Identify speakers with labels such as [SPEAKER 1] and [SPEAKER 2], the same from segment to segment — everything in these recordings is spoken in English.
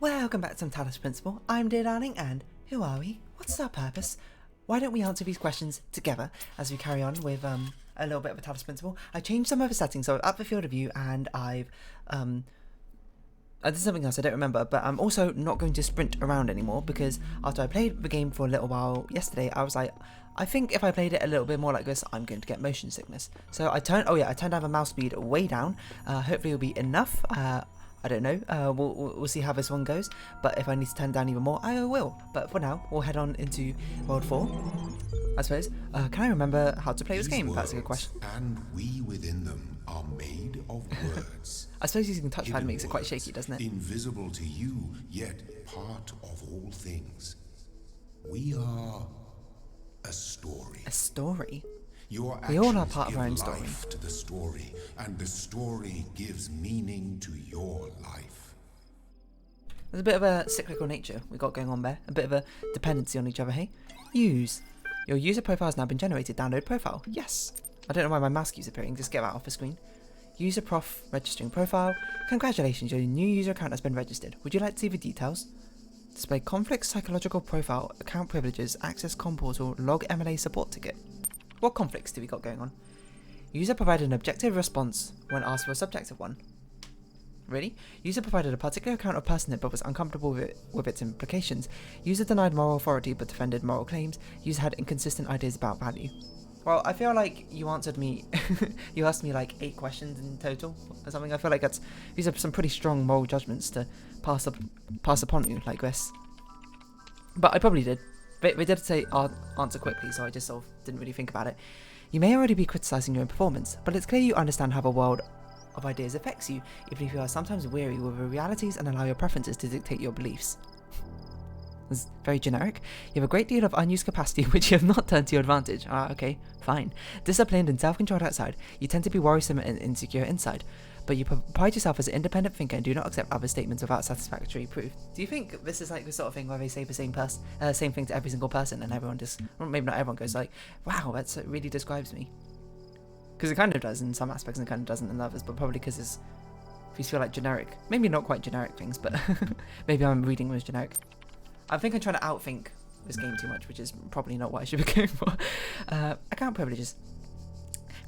[SPEAKER 1] Welcome back to some Talos Principle. I'm dear darling, and who are we? What's our purpose? Why don't we answer these questions together as we carry on with a little bit of a Talos Principle? I changed some of the settings, so I've upped the field of view, and I've I did something else I don't remember, but I'm also not going to sprint around anymore because after I played the game for a little while yesterday, I was like, I think if I played it a little bit more like this, I'm going to get motion sickness. So I turned down the mouse speed way down. Hopefully it'll be enough. I don't know. We'll see how this one goes. But if I need to turn down even more, I will. But for now, we'll head on into World 4, I suppose. Can I remember how to play this game? That's a good question.
[SPEAKER 2] And we within them are made of words.
[SPEAKER 1] I suppose using touchpad makes it quite shaky, doesn't it?
[SPEAKER 2] Invisible to you, yet part of all things. We are a story.
[SPEAKER 1] A story?
[SPEAKER 2] We
[SPEAKER 1] all are part of our own story.
[SPEAKER 2] Life to the story, and the story gives meaning to your life.
[SPEAKER 1] There's a bit of a cyclical nature we got going on there. A bit of a dependency on each other, hey? Use. Your user profile has now been generated. Download profile. Yes. I don't know why my mouse keeps appearing. Just get that off the screen. User prof registering profile. Congratulations, your new user account has been registered. Would you like to see the details? Display conflict, psychological profile, account privileges, access com portal, log MLA support ticket. What conflicts do we got going on? User provided an objective response when asked for a subjective one. Really? User provided a particular account or person but was uncomfortable with its implications. User denied moral authority but defended moral claims. User had inconsistent ideas about value. Well, I feel like you answered me, you asked me like 8 questions in total or something. I feel like these are some pretty strong moral judgments to pass upon you like this. But I probably did. They did say answer quickly, so I just sort of didn't really think about it. You may already be criticising your own performance, but it's clear you understand how the world of ideas affects you, even if you are sometimes weary with the realities and allow your preferences to dictate your beliefs. It's very generic. You have a great deal of unused capacity which you have not turned to your advantage. Okay, fine. Disciplined and self-controlled outside, you tend to be worrisome and insecure inside. But you pride yourself as an independent thinker and do not accept other statements without satisfactory proof. Do you think this is like the sort of thing where they say the same thing to every single person and everyone just, well, maybe not everyone goes like, wow, that really describes me? Because it kind of does in some aspects and it kind of doesn't in others, but probably because these feel like generic, maybe not quite generic things, but maybe I'm reading them as generic. I think I'm trying to outthink this game too much, which is probably not what I should be going for. Account privileges.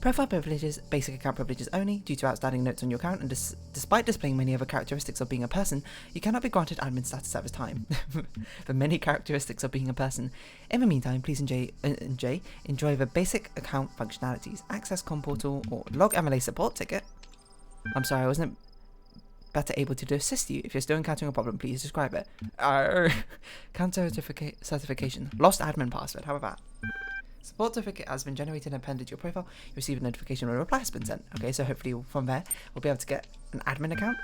[SPEAKER 1] Profile privileges, basic account privileges only, due to outstanding notes on your account, and despite displaying many other characteristics of being a person, you cannot be granted admin status at this time. The many characteristics of being a person. In the meantime, please enjoy the basic account functionalities, access com portal, or log MLA support ticket. I'm sorry, I wasn't better able to assist you. If you're still encountering a problem, please describe it. Counter certification, lost admin password, how about that? Support certificate has been generated and appended to your profile. You receive a notification when a reply has been sent. Okay, so hopefully from there, we'll be able to get an admin account.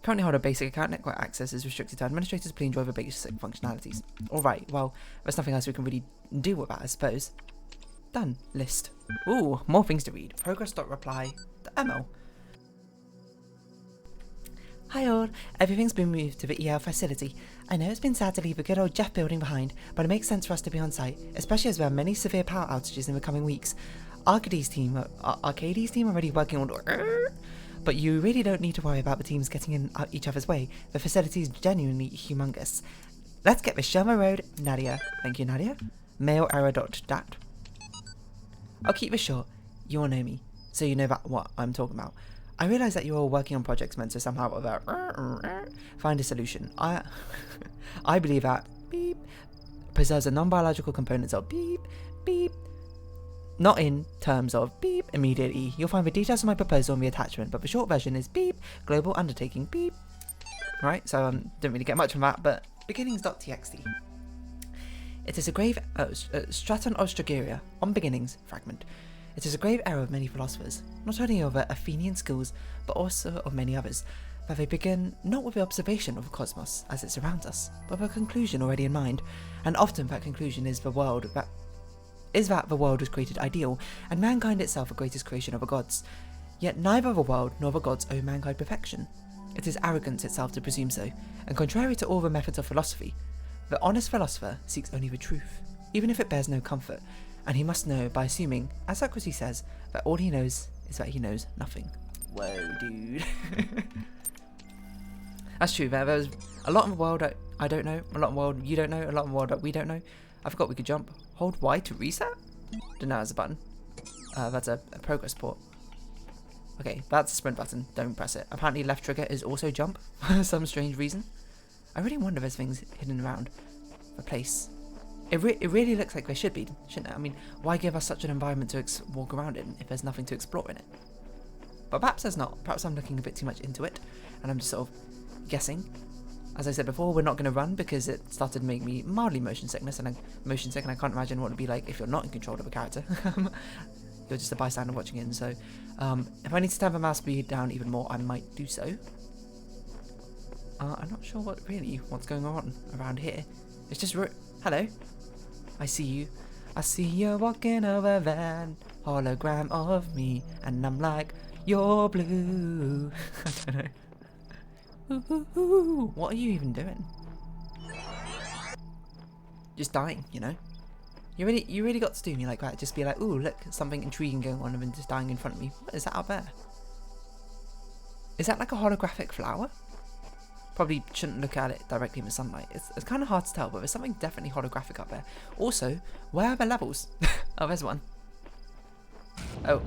[SPEAKER 1] Currently hold a basic account. Network access is restricted to administrators. Please enjoy the basic functionalities. Alright, well, there's nothing else we can really do with that, I suppose. Done. List. Ooh, more things to read. Progress.reply to ML. Hi all, everything's been moved to the EL facility. I know it's been sad to leave the good old Jeff building behind, but it makes sense for us to be on site, especially as there are many severe power outages in the coming weeks. Arcady's team already working on... But you really don't need to worry about the teams getting in each other's way. The facility is genuinely humongous. Let's get this show on the road, Nadia. Thank you, Nadia. Mail-error.dat. I'll keep this short. You all know me, so you know about what I'm talking about. I realise that you're all working on projects meant to somehow find a solution. I believe that beep preserves the non-biological components of beep beep, not in terms of beep immediately. You'll find the details of my proposal in the attachment, but the short version is beep global undertaking beep. Right, so didn't really get much from that, but beginnings.txt. It is a grave Straton Ostrageria on beginnings fragment. It is a grave error of many philosophers, not only of Athenian schools, but also of many others, that they begin not with the observation of the cosmos as it surrounds us, but with a conclusion already in mind, and often that conclusion is that the world was created ideal, and mankind itself the greatest creation of the gods. Yet neither the world nor the gods owe mankind perfection. It is arrogance itself to presume so, and contrary to all the methods of philosophy, the honest philosopher seeks only the truth, even if it bears no comfort, and he must know by assuming, as Socrates says, that all he knows is that he knows nothing. Whoa, dude. That's true. There's a lot in the world I don't know, a lot in the world you don't know, a lot in the world that we don't know. I forgot we could jump. Hold Y to reset? Didn't know that was a button. That's a progress port. Okay, that's a sprint button. Don't press it. Apparently left trigger is also jump for some strange reason. I really wonder if there's things hidden around the place. It really looks like there should be, shouldn't it? I mean, why give us such an environment to walk around in if there's nothing to explore in it? But perhaps there's not. Perhaps I'm looking a bit too much into it, and I'm just sort of guessing. As I said before, we're not going to run because it started to make me mildly motion sick, and I can't imagine what it would be like if you're not in control of a character. You're just a bystander watching in. So, if I need to turn the mouse speed down even more, I might do so. I'm not sure what's going on around here. It's just hello. I see you. I see you walking over there, hologram of me, and I'm like, you're blue. I don't know. Ooh, what are you even doing? Just dying, you know? You really got to do me like that. Just be like, ooh, look, something intriguing going on, and then just dying in front of me. What is that up there? Is that like a holographic flower? Probably shouldn't look at it directly in the sunlight. It's kind of hard to tell, but there's something definitely holographic up there. Also, where are the levels? Oh, there's one. Oh.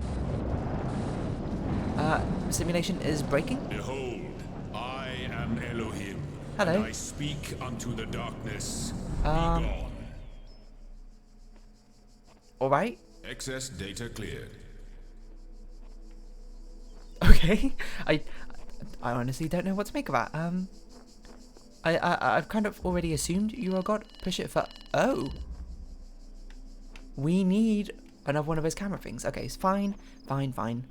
[SPEAKER 1] Simulation is breaking.
[SPEAKER 2] Behold, I am Elohim.
[SPEAKER 1] Hello.
[SPEAKER 2] And I speak unto the darkness. Be
[SPEAKER 1] Um,
[SPEAKER 2] gone.
[SPEAKER 1] Alright.
[SPEAKER 2] Excess data cleared.
[SPEAKER 1] Okay. I honestly don't know what to make of that. I've kind of already assumed you are God. Push it for... Oh. We need another one of those camera things. Okay, it's fine. Fine.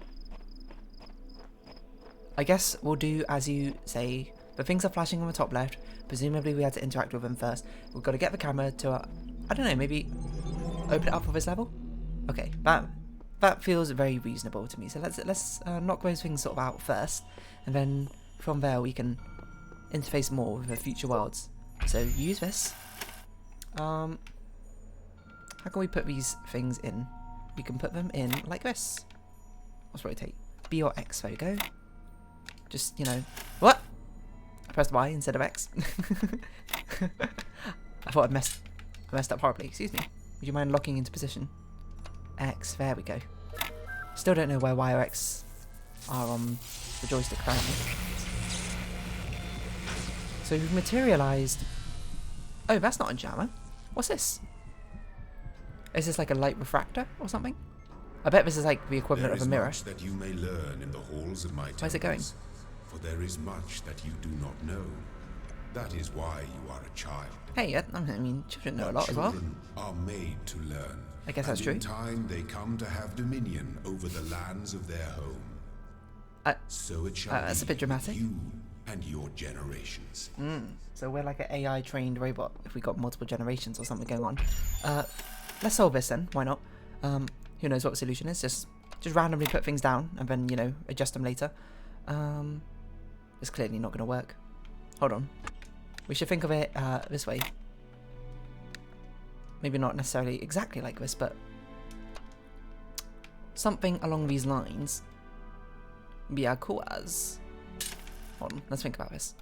[SPEAKER 1] I guess we'll do as you say. The things are flashing on the top left. Presumably we had to interact with them first. We've got to get the camera to... I don't know, maybe open it up for this level? Okay, that feels very reasonable to me. So let's knock those things sort of out first. And then from there we can interface more with the future worlds. So use this. How can we put these things in? We can put them in like this. Let's rotate. B or X, there we go. Just, you know, what? I pressed Y instead of X. I thought I messed up horribly. Excuse me. Would you mind locking into position? X, there we go. Still don't know where Y or X are on the joystick apparently. So we've materialized. Oh, that's not a jammer. What's this? Is this like a light refractor or something? I bet this is like the equivalent of a mirror.
[SPEAKER 2] There is much that you may learn in the halls of my temples.
[SPEAKER 1] Where's it going?
[SPEAKER 2] For there is much that you do not know. That is why you are a child.
[SPEAKER 1] Hey, I mean, children know a lot as well.
[SPEAKER 2] Children are made to learn.
[SPEAKER 1] I guess that's true.
[SPEAKER 2] In time, they come to have dominion over the lands of their home. So it shall
[SPEAKER 1] that's a bit dramatic.
[SPEAKER 2] You and your generations.
[SPEAKER 1] So we're like an AI trained robot if we got multiple generations or something going on. Let's solve this then. Why not? Who knows what the solution is? Just randomly put things down and then, you know, adjust them later. It's clearly not going to work. Hold on. We should think of it this way. Maybe not necessarily exactly like this, but something along these lines. Be as cool as... Hold on, let's think about this.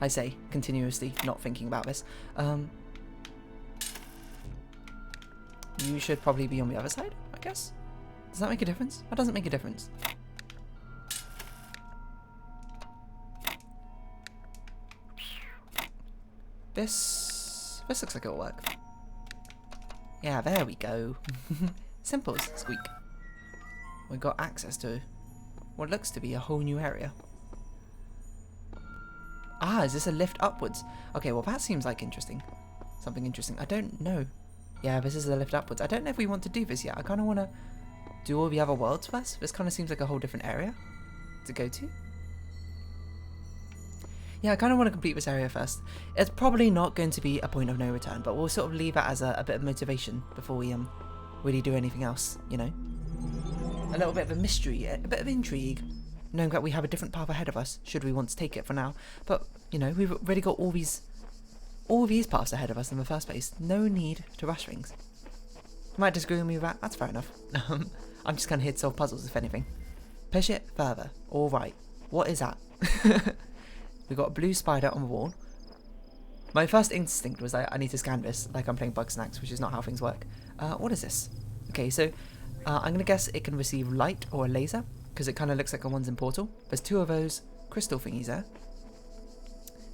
[SPEAKER 1] I say, continuously not thinking about this. You should probably be on the other side, I guess? Does that make a difference? That doesn't make a difference. This looks like it'll work. Yeah, there we go. Simple as squeak. We got access to what looks to be a whole new area. Ah, is this a lift upwards? Okay, well that seems like interesting. Something interesting. I don't know. Yeah, this is a lift upwards. I don't know if we want to do this yet. I kind of want to do all the other worlds first. This kind of seems like a whole different area to go to. Yeah, I kind of want to complete this area first. It's probably not going to be a point of no return, but we'll sort of leave that as a bit of motivation before we really do anything else, you know? A little bit of a mystery, a bit of intrigue, knowing that we have a different path ahead of us, should we want to take it for now. But, you know, we've already got all these paths ahead of us in the first place. No need to rush things. You might disagree with me with that, that's fair enough. I'm just kind of here to solve puzzles, if anything. Push it further. Alright. What is that? We got a blue spider on the wall. My first instinct was I need to scan this like I'm playing Bug Snacks, which is not how things work. What is this? Okay, so I'm going to guess it can receive light or a laser, because it kind of looks like the ones in Portal. There's 2 of those crystal thingies there.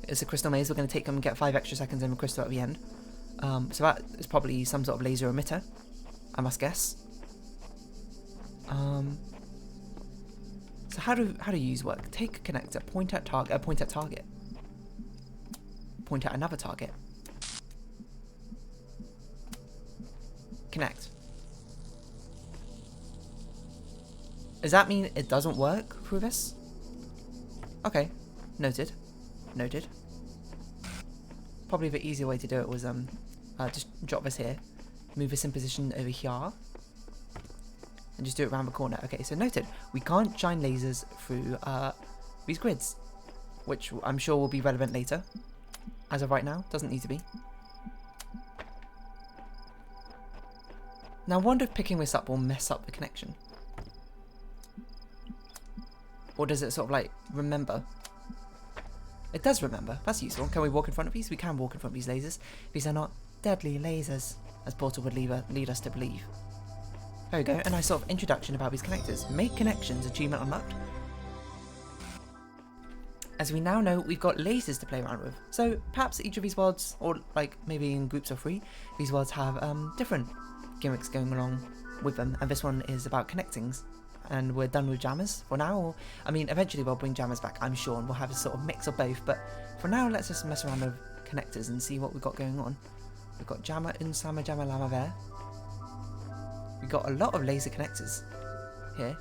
[SPEAKER 1] It's a crystal maze. We're going to take them and get 5 extra seconds and a crystal at the end. So that is probably some sort of laser emitter, I must guess. So how do use work? Take a connector, point at target, point at another target. Connect. Does that mean it doesn't work through this? Okay, noted. Noted. Probably the easier way to do it was just drop this here, move this in position over here, and just do it around the corner. Okay, so noted. We can't shine lasers through these grids, which I'm sure will be relevant later. As of right now, doesn't need to be. Now I wonder if picking this up will mess up the connection. Or does it sort of like remember? It does remember. That's useful. Can we walk in front of these? We can walk in front of these lasers. These are not deadly lasers, as Portal would lead us to believe. There we go. A nice sort of introduction about these connectors. Make connections. Achievement unlocked. As we now know, we've got lasers to play around with. So perhaps each of these worlds, or like maybe in groups of 3, these worlds have different gimmicks going along with them. And this one is about connectings. And we're done with jammers for now. Or, I mean, eventually we'll bring jammers back, I'm sure, and we'll have a sort of mix of both. But for now, let's just mess around with connectors and see what we've got going on. We've got jammer, unsama, jammer, llama there. We've got a lot of laser connectors here.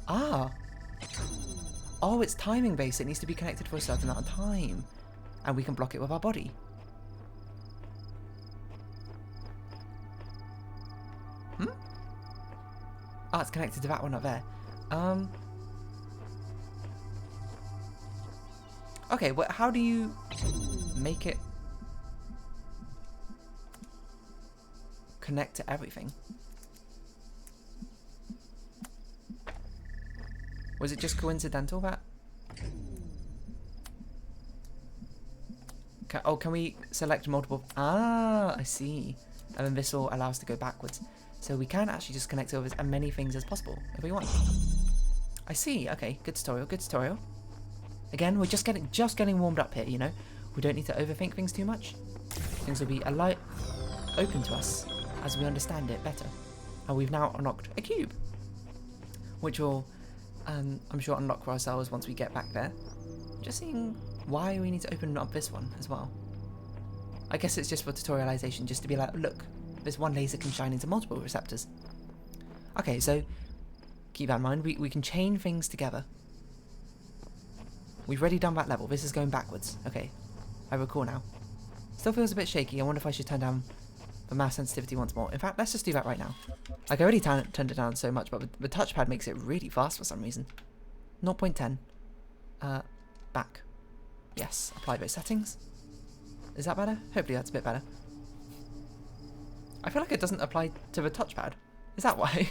[SPEAKER 1] Ah! Oh, it's timing based. It needs to be connected for a certain amount of time. And we can block it with our body. Ah, it's connected to that one up there. Okay, well, how do you make it connect to everything? Was it just coincidental that? Can we select multiple? Ah, I see. And then this will allow us to go backwards. So we can actually just connect over as many things as possible if we want. I see. Okay, good tutorial. Good tutorial. Again, we're just getting warmed up here. You know, we don't need to overthink things too much. Things will be a light open to us as we understand it better. And we've now unlocked a cube, which will, I'm sure, unlock for ourselves once we get back there. Just seeing why we need to open up this one as well. I guess it's just for tutorialization, just to be like, look. This one laser can shine into multiple receptors. Okay, so keep that in mind. We can chain things together. We've already done that level. This is going backwards. Okay, I recall now. Still feels a bit shaky. I wonder if I should turn down the mouse sensitivity once more. In fact, let's just do that right now. Like, I already turned it down so much, but the touchpad makes it really fast for some reason. 0.10. Back. Yes, apply those settings. Is that better? Hopefully that's a bit better. I feel like it doesn't apply to the touchpad. Is that why?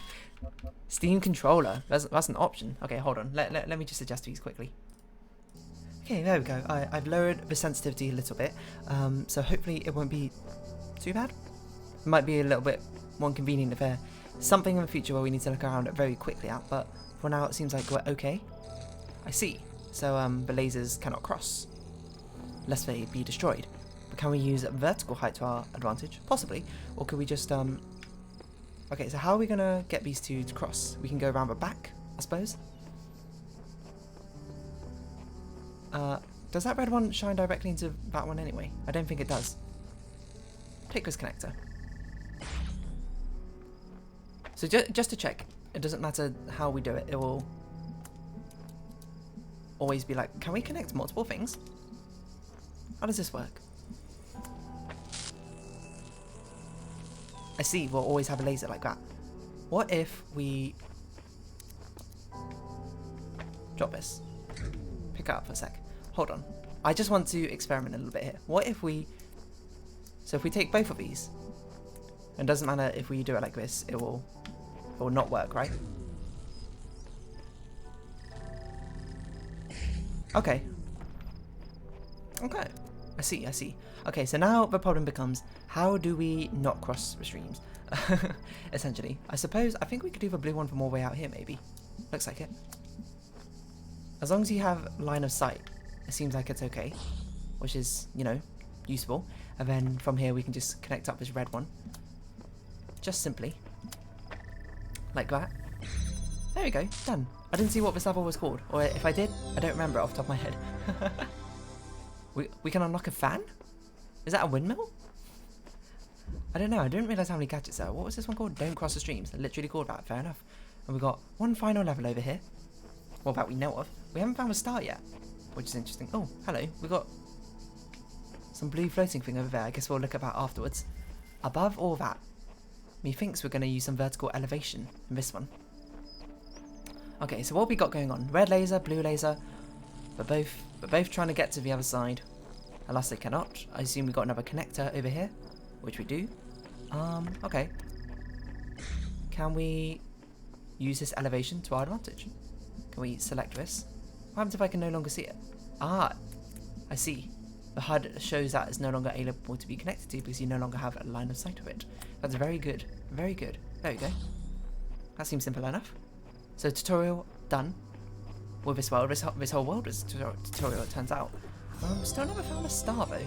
[SPEAKER 1] Steam controller. That's an option. Okay, hold on. Let me just adjust these quickly. Okay, there we go. I've lowered the sensitivity a little bit. So hopefully it won't be too bad. It might be a little bit more inconvenient if there's something in the future where we need to look around it very quickly at. But for now, it seems like we're okay. I see. So the lasers cannot cross, lest they be destroyed. Can we use vertical height to our advantage? Possibly. Or could we just, Okay, so how are we going to get these two to cross? We can go around the back, I suppose. Does that red one shine directly into that one anyway? I don't think it does. Take this connector. So just to check, it doesn't matter how we do it. It will always be like, can we connect multiple things? How does this work? I see, we'll always have a laser like that. What if we drop this? Pick it up for a sec. Hold on. I just want to experiment a little bit here. What if we... So if we take both of these, it doesn't matter if we do it like this, it will not work, right? Okay. Okay. I see, I see. Okay, so now the problem becomes, how do we not cross the streams? Essentially. I think we could do the blue one from all the way out here, maybe. Looks like it. As long as you have line of sight, it seems like it's okay. Which is, you know, useful. And then from here we can just connect up this red one. Just simply. Like that. There we go, done. I didn't see what this level was called. Or if I did, I don't remember it off the top of my head. We can unlock a fan? Is that a windmill? I don't know, I didn't realise how many gadgets there are. What was this one called? Don't cross the streams. Literally called that, fair enough. And we've got one final level over here. Well, that we know of. We haven't found a star yet, which is interesting. Oh, hello. We've got some blue floating thing over there. I guess we'll look at that afterwards. Above all that, methinks we're going to use some vertical elevation in this one. Okay, so what have we got going on? Red laser, blue laser. We're both trying to get to the other side. Alas, they cannot. I assume we've got another connector over here, which we do. Okay. Can we use this elevation to our advantage? Can we select this? What happens if I can no longer see it? Ah, I see. The HUD shows that it's no longer able to be connected to because you no longer have a line of sight of it. That's very good. Very good. There we go. That seems simple enough. So tutorial done. With this world, this whole world is tutorial, it turns out. Still never found a star though.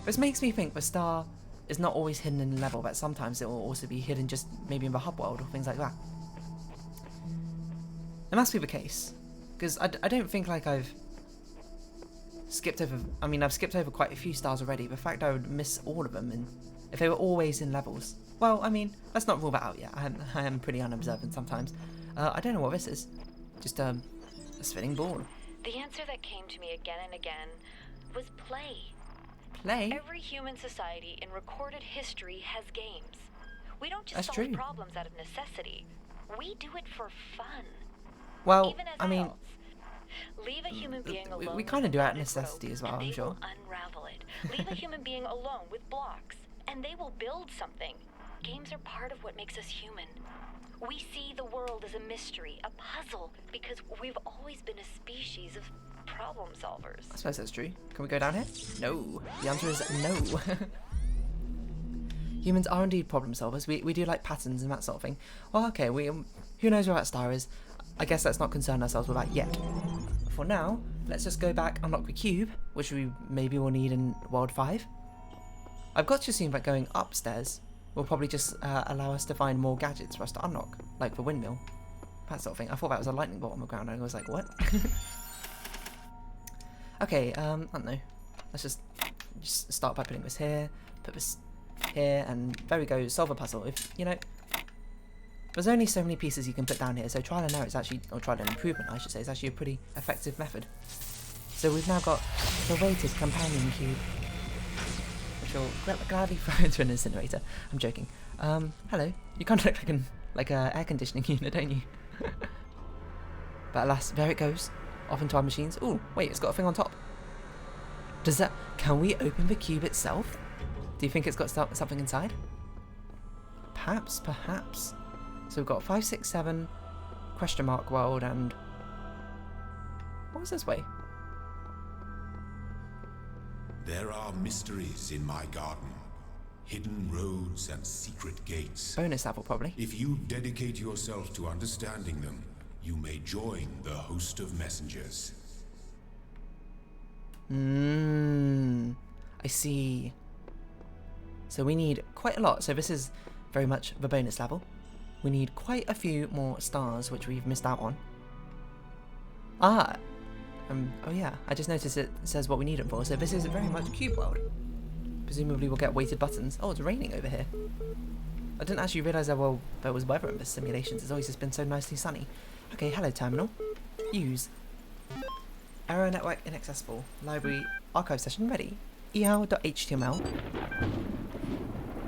[SPEAKER 1] This makes me think the star is not always hidden in the level, but sometimes it will also be hidden just maybe in the hub world or things like that. It must be the case, because I don't think like I've skipped over. I mean, I've skipped over quite a few stars already. The fact I would miss all of them, and if they were always in levels, well, I mean, let's not rule that out yet. I am pretty unobservant sometimes. I don't know what this is. Just a spinning ball.
[SPEAKER 3] The answer that came to me again and again was play.
[SPEAKER 1] Play?
[SPEAKER 3] Every human society in recorded history has games. We don't just solve problems out of necessity. We do it for fun.
[SPEAKER 1] Well,
[SPEAKER 3] even as
[SPEAKER 1] I mean,
[SPEAKER 3] adults. Leave a human being alone.
[SPEAKER 1] we kind of do it out of necessity as well, I'm sure.
[SPEAKER 3] They will unravel it. Leave a human being alone with blocks, and they will build something. Games are part of what makes us human. We see the world as a mystery, a puzzle, because we've always been a species of problem solvers.
[SPEAKER 1] I suppose that's true. Can we go down here? No. The answer is no. Humans are indeed problem solvers. We do like patterns and that sort of thing. Well, okay, who knows where that star is? I guess let's not concern ourselves with that yet. For now, let's just go back, unlock the cube, which we maybe will need in World 5. I've got to assume that going upstairs will probably just allow us to find more gadgets for us to unlock, like the windmill, that sort of thing. I thought that was a lightning bolt on the ground, and I was like, what? Okay, I don't know. Let's just start by putting this here, put this here, and there we go, solve a puzzle. If, you know, there's only so many pieces you can put down here, so trial and error is actually, or trial and improvement I should say, is actually a pretty effective method. So we've now got the weighted companion cube, which will gladly throw into an incinerator. I'm joking. Hello. You kind of look like an air conditioning unit, don't you? But alas, there it goes. Off into our machines. Oh, wait, it's got a thing on top. Can we open the cube itself? Do you think it's got something inside? Perhaps. So we've got 5, 6, 7, question mark world, and what was this way?
[SPEAKER 2] There are mysteries in my garden, hidden roads and secret gates.
[SPEAKER 1] Bonus level, probably.
[SPEAKER 2] If you dedicate yourself to understanding them, you may join the host of messengers.
[SPEAKER 1] I see. So we need quite a lot. So this is very much the bonus level. We need quite a few more stars, which we've missed out on. Oh yeah, I just noticed it says what we need it for. So this is very much Cube World. Presumably we'll get weighted buttons. Oh, it's raining over here. I didn't actually realise there was weather in the simulations. It's always just been so nicely sunny. Okay, hello terminal. Use. Error network inaccessible. Library archive session ready. el.html.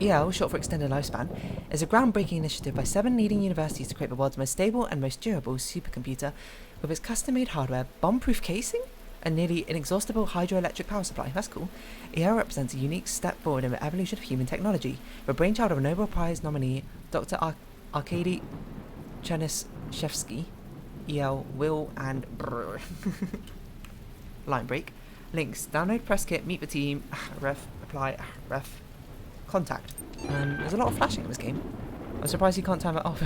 [SPEAKER 1] EL, short for Extended Lifespan, is a groundbreaking initiative by 7 leading universities to create the world's most stable and most durable supercomputer with its custom-made hardware, bomb-proof casing, and nearly inexhaustible hydroelectric power supply. That's cool. EL represents a unique step forward in the evolution of human technology, the brainchild of a Nobel Prize nominee, Dr. Arkady Chernyshevsky. EL will and brr. line break. Links, download press kit, meet the team, ref, apply, ref, contact. There's a lot of flashing in this game. I'm surprised you can't time it off.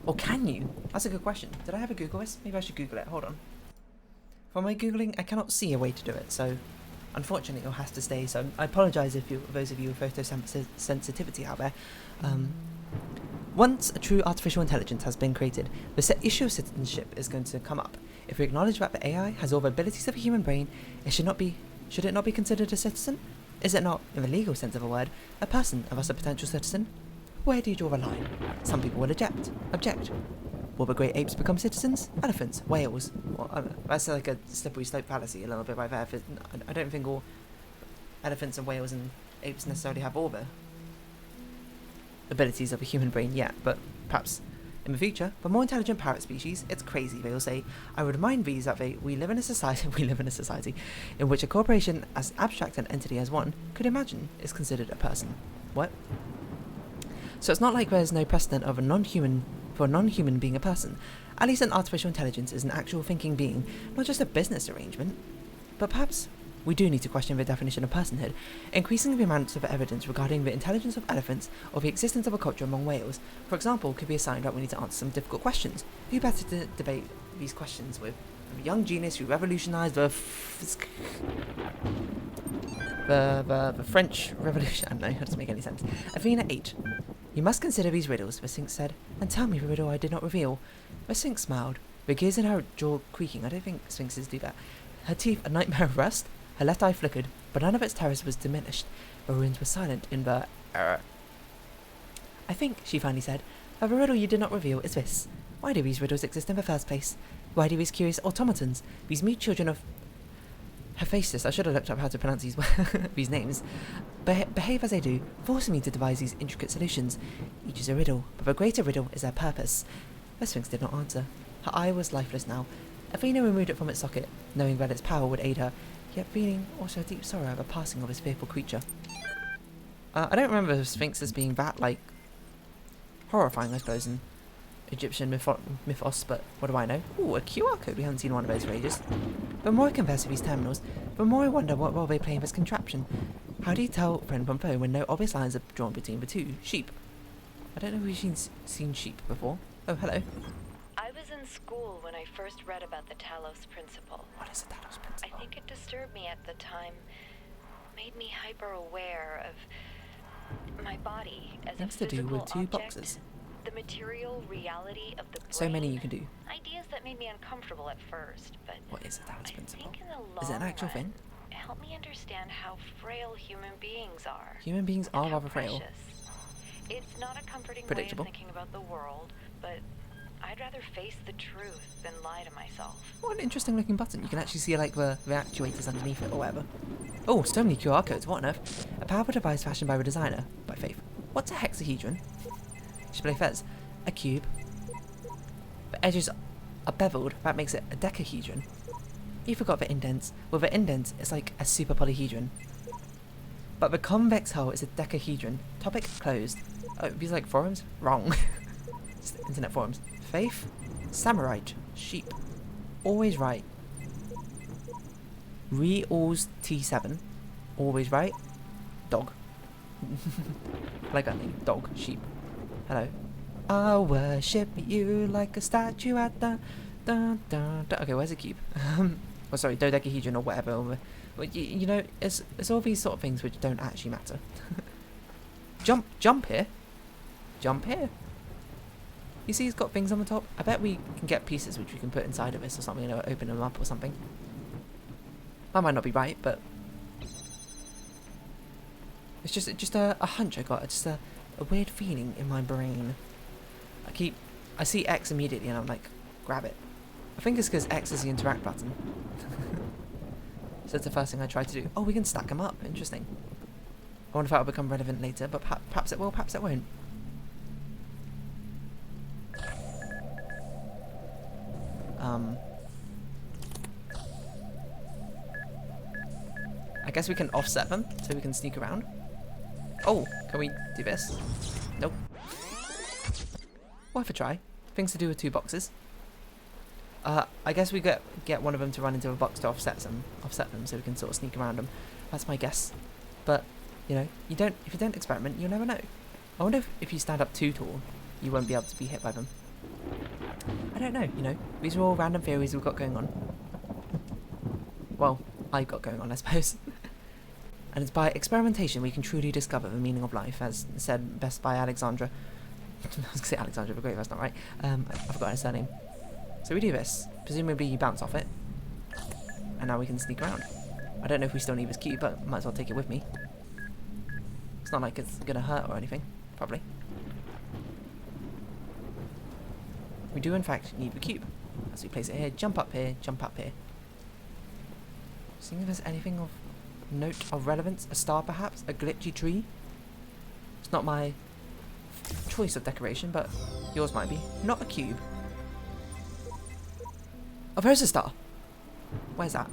[SPEAKER 1] Or can you? That's a good question. Did I ever Google this? Maybe I should Google it. Hold on. For my Googling, I cannot see a way to do it, so unfortunately it'll have to stay. So I apologise if those of you with photosensitivity out there. Once a true artificial intelligence has been created, the issue of citizenship is going to come up. If we acknowledge that the AI has all the abilities of a human brain, should it not be considered a citizen? Is it not, in the legal sense of the word, a person and thus a potential citizen? Where do you draw the line? Some people will object. Will the great apes become citizens? Elephants? Whales? Well, that's like a slippery slope fallacy a little bit right there. I don't think all elephants and whales and apes necessarily have all the abilities of a human brain yet, but perhaps in the future. For more intelligent parrot species, it's crazy. They will say, I would remind these that we live in a society in which a corporation as abstract an entity as one could imagine is considered a person. What? So it's not like there's no precedent of a non-human being a person. At least an artificial intelligence is an actual thinking being, not just a business arrangement. But perhaps we do need to question the definition of personhood. Increasing the amounts of evidence regarding the intelligence of elephants or the existence of a culture among whales, for example, could be a sign that we need to answer some difficult questions. Who better to debate these questions with a young genius who revolutionized the French Revolution? I don't know, that doesn't make any sense. Athena 8. You must consider these riddles, the Sphinx said, and tell me the riddle I did not reveal. The Sphinx smiled, the gears in her jaw creaking. I don't think Sphinxes do that. Her teeth a nightmare of rust. Her left eye flickered, but none of its terrors was diminished. The runes were silent in the I think, she finally said, that the riddle you did not reveal is this. Why do these riddles exist in the first place? Why do these curious automatons, these mute children of Hephaestus, I should have looked up how to pronounce these names, behave as they do, forcing me to devise these intricate solutions. Each is a riddle, but the greater riddle is their purpose. The Sphinx did not answer. Her eye was lifeless now. Athena removed it from its socket, knowing that its power would aid her, yet feeling also a deep sorrow at the passing of this fearful creature. I don't remember the Sphinx as being that, like, horrifying, I suppose, in Egyptian mythos, but what do I know? Ooh, a QR code. We haven't seen one of those for ages. The more I converse with these terminals, the more I wonder what role they play in this contraption. How do you tell friend from foe when no obvious lines are drawn between the two? Sheep. I don't know if we've seen sheep before. Oh, hello.
[SPEAKER 3] I was in school when I first read about the Talos principle.
[SPEAKER 1] What is the Talos principle?
[SPEAKER 3] I think it disturbed me at the time. Made me hyper-aware of my body as
[SPEAKER 1] Things
[SPEAKER 3] a
[SPEAKER 1] to do
[SPEAKER 3] physical
[SPEAKER 1] with two
[SPEAKER 3] object.
[SPEAKER 1] boxes.
[SPEAKER 3] The material reality of the brain.
[SPEAKER 1] So many you can do.
[SPEAKER 3] Ideas that made me uncomfortable at first, but
[SPEAKER 1] What is the Talos
[SPEAKER 3] I
[SPEAKER 1] principle?
[SPEAKER 3] think in the long
[SPEAKER 1] Is it an actual
[SPEAKER 3] run,
[SPEAKER 1] thing?
[SPEAKER 3] it helped me understand how frail human beings are.
[SPEAKER 1] Human beings
[SPEAKER 3] and
[SPEAKER 1] are
[SPEAKER 3] how
[SPEAKER 1] rather frail.
[SPEAKER 3] precious. It's not a comforting
[SPEAKER 1] Predictable.
[SPEAKER 3] way of thinking about the world, but I'd rather face the truth than lie to myself.
[SPEAKER 1] What an interesting looking button. You can actually see like the actuators underneath it or whatever. Oh, so many QR codes. What on earth? A powerful device fashioned by the designer. By Faith. What's a hexahedron? Display Fez. A cube. The edges are beveled. That makes it a decahedron. You forgot the indents. Well, the indent is like a super polyhedron. But the convex hull is a decahedron. Topic closed. Oh, these are like forums? Wrong. It's internet forums. Faith. Samurai. Sheep. Always right. Re-alls T7. Always right. Dog. Like that name. Dog. Sheep. Hello. I worship you like a statue at the... Okay, where's the cube? Oh, sorry, dodecahedron or whatever. But you know, it's all these sort of things which don't actually matter. Jump here. Jump here. You see, it's got things on the top. I bet we can get pieces which we can put inside of this or something, you know, open them up or something. That might not be right, but it's just a hunch I got. It's just a weird feeling in my brain. I see X immediately and I'm like, grab it. I think it's because X is the interact button. So it's the first thing I try to do. Oh, we can stack them up. Interesting. I wonder if that will become relevant later, but perhaps it will, perhaps it won't. I guess we can offset them so we can sneak around. Oh, can we do this? Nope. Worth a try. Things to do with two boxes. I guess we get one of them to run into a box to offset them, so we can sort of sneak around them. That's my guess. But you know, if you don't experiment, you'll never know. I wonder if you stand up too tall, you won't be able to be hit by them. I don't know. You know, these are all random theories we've got going on. Well, I've got going on, I suppose. And it's by experimentation we can truly discover the meaning of life, as said best by Alexandra. I was going to say Alexandra the Great, that's not right. I forgot her surname. So we do this. Presumably you bounce off it. And now we can sneak around. I don't know if we still need this cube, but might as well take it with me. It's not like it's going to hurt or anything. Probably. We do in fact need the cube. As we place it here, jump up here, jump up here. Seeing if there's anything of note of relevance. A star perhaps? A glitchy tree? It's not my choice of decoration, but yours might be. Not a cube. Oh, there's a star. Where's that?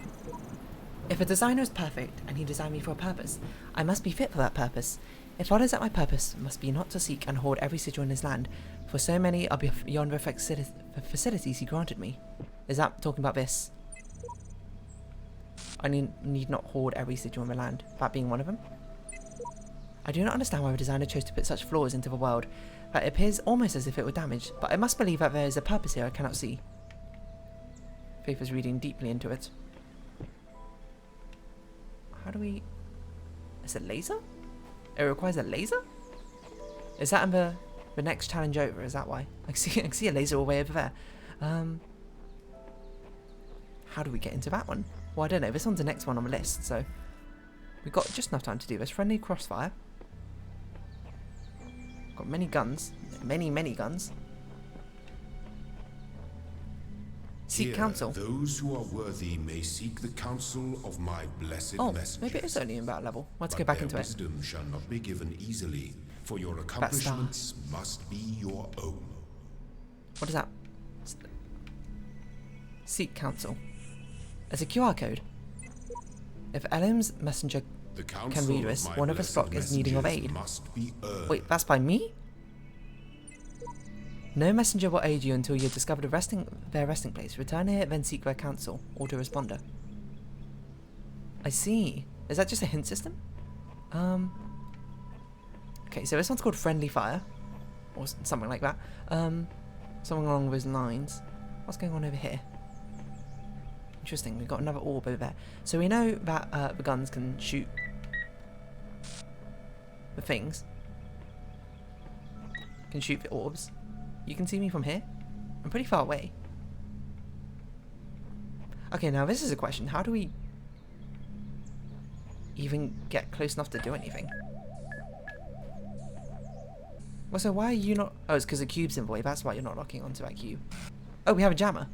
[SPEAKER 1] If a designer is perfect, and he designed me for a purpose, I must be fit for that purpose. It follows that my purpose must be not to seek and hoard every sigil in his land, for so many are beyond the facilities he granted me. Is that talking about this? I need not hoard every sigil in the land, that being one of them? I do not understand why the designer chose to put such flaws into the world, that it appears almost as if it were damaged, but I must believe that there is a purpose here I cannot see. Faith is reading deeply into it. How do we... Is it laser? It requires a laser? Is that in the next challenge over? Is that why? I can see a laser all the way over there. How do we get into that one? Well, I don't know. This one's the next one on the list, so... We've got just enough time to do this. Friendly crossfire. Got many guns. Many guns. Seek
[SPEAKER 2] Here,
[SPEAKER 1] counsel.
[SPEAKER 2] Those who are worthy may seek the counsel of my blessed messengers.
[SPEAKER 1] Maybe it is only in that level. Let's go
[SPEAKER 2] But
[SPEAKER 1] back
[SPEAKER 2] their
[SPEAKER 1] into it.
[SPEAKER 2] wisdom shall not be given easily, for your accomplishments must be your own.
[SPEAKER 1] What is that? Seek counsel. There's a QR code. If Elim's messenger
[SPEAKER 2] The
[SPEAKER 1] can
[SPEAKER 2] counsel
[SPEAKER 1] read this,
[SPEAKER 2] my
[SPEAKER 1] one of his
[SPEAKER 2] blessed
[SPEAKER 1] flock is needing of
[SPEAKER 2] messengers
[SPEAKER 1] aid.
[SPEAKER 2] must be earned.
[SPEAKER 1] Wait, that's by me? No messenger will aid you until you have discovered their resting place. Return here, then seek their counsel. Autoresponder. I see. Is that just a hint system? Okay, so this one's called Friendly Fire. Or something like that. Something along those lines. What's going on over here? Interesting, we've got another orb over there. So we know that the guns can shoot the things. Can shoot the orbs. You can see me from here? I'm pretty far away. Okay, now this is a question. How do we even get close enough to do anything? Well, so why are you not... Oh, it's because the cube's in the way. That's why you're not locking onto that cube. Oh, we have a jammer.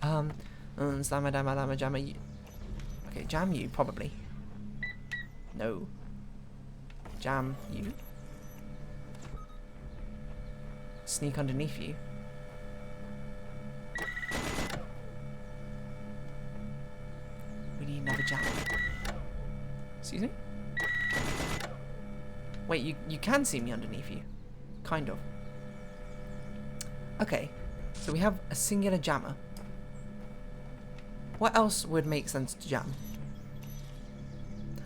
[SPEAKER 1] Slammer, dammer, lammer, jammer. Okay, jam you, probably. No. Jam you. Sneak underneath you. We need another jam. Excuse me? Wait, you can see me underneath you. Kind of. Okay, so we have a singular jammer. What else would make sense to jam?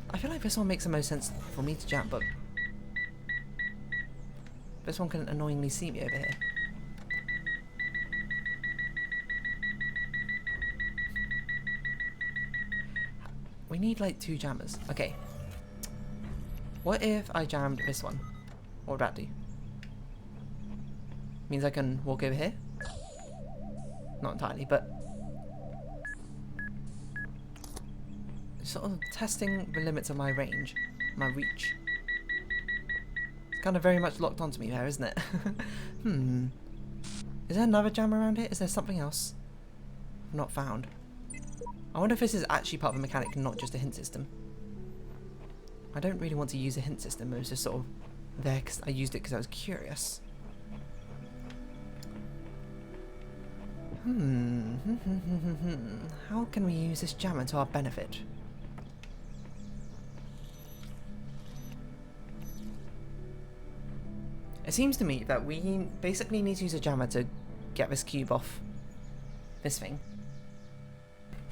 [SPEAKER 1] I feel like this one makes the most sense for me to jam, but this one can annoyingly see me over here. We need like 2 jammers. Okay. What if I jammed this one? What would that do? Means I can walk over here? Not entirely, but sort of testing the limits of my range, my reach. It's kind of very much locked onto me there, isn't it? Is there another jam around here? Is there something else I've not found? I wonder if this is actually part of the mechanic, not just a hint system. I don't really want to use a hint system, it was just sort of there because I used it because I was curious. How can we use this jammer to our benefit? It seems to me that we basically need to use a jammer to get this cube off this thing.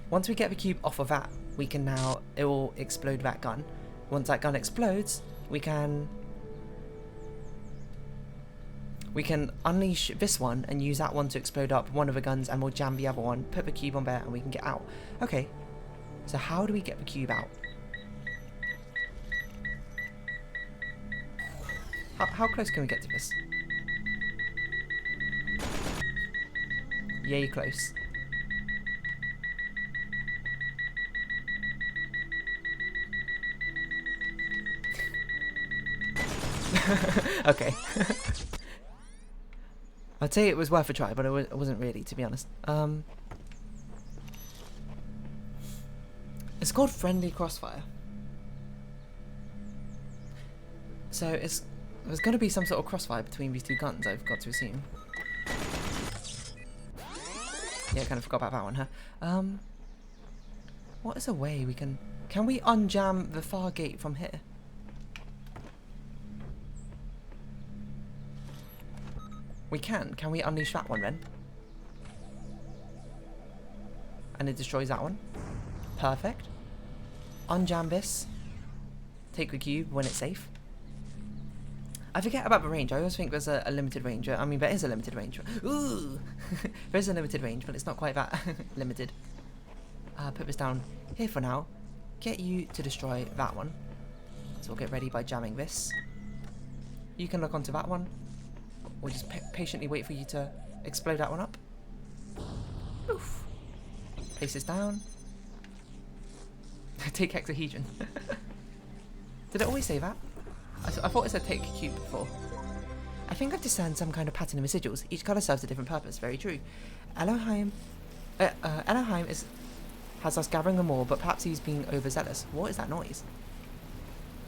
[SPEAKER 1] Once we get the cube off of that, we can now, it will explode that gun. Once that gun explodes, we can unleash this one and use that one to explode up one of the guns, and we'll jam the other one, put the cube on there, and we can get out. Okay, so how do we get the cube out? How close can we get to this? Yay close. Okay. I'd say it was worth a try, but it wasn't really, to be honest. It's called Friendly Crossfire. So there's going to be some sort of crossfire between these two guns, I've got to assume. Yeah, I kind of forgot about that one, huh? What is a way we can we unjam the far gate from here? We can. Can we unleash that one then? And it destroys that one. Perfect. Unjam this. Take the cube when it's safe. I forget about the range. I always think there's a limited range. I mean, there is a limited range. Ooh! There is a limited range, but it's not quite that limited. Put this down here for now. Get you to destroy that one. So we'll get ready by jamming this. You can look onto that one. We'll just patiently wait for you to explode that one up. Oof. Place this down. Take hexahedron. Did it always say that? I thought it said take cube before. I think I've discerned some kind of pattern in residuals. Each colour serves a different purpose. Very true. Elohim has us gathering them all, but perhaps he's being overzealous. What is that noise?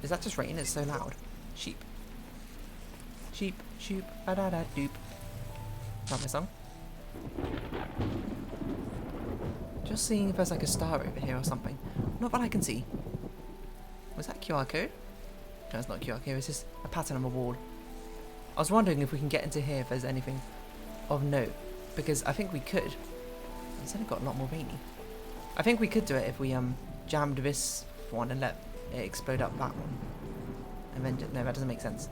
[SPEAKER 1] Is that just rain? It's so loud. Sheep. Sheep, shoop, ba-da-da, doop. Not my song. Just seeing if there's like a star over here or something. Not that I can see. Was that QR code? No, it's not QR code. It's just a pattern on the wall. I was wondering if we can get into here if there's anything of note, because I think we could. It's only got a lot more rainy. I think we could do it if we jammed this one and let it explode up that one. And then no, that doesn't make sense.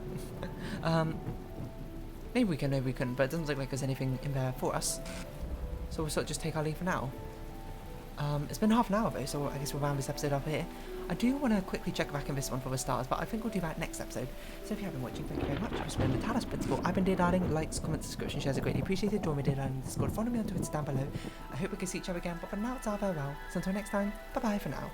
[SPEAKER 1] Maybe we can, maybe we couldn't, but it doesn't look like there's anything in there for us. So we'll sort of just take our leave for now. It's been half an hour though, so I guess we'll round this episode up here. I do want to quickly check back in this one for the stars, but I think we'll do that next episode. So if you have been watching, thank you very much. This has been the Talos Principle. I've been Dear Darling. Likes, comments, subscription, shares are greatly appreciated. Join me Dear Darling Discord. Follow me on Twitter down below. I hope we can see each other again, but for now it's our farewell. So until next time, bye bye for now.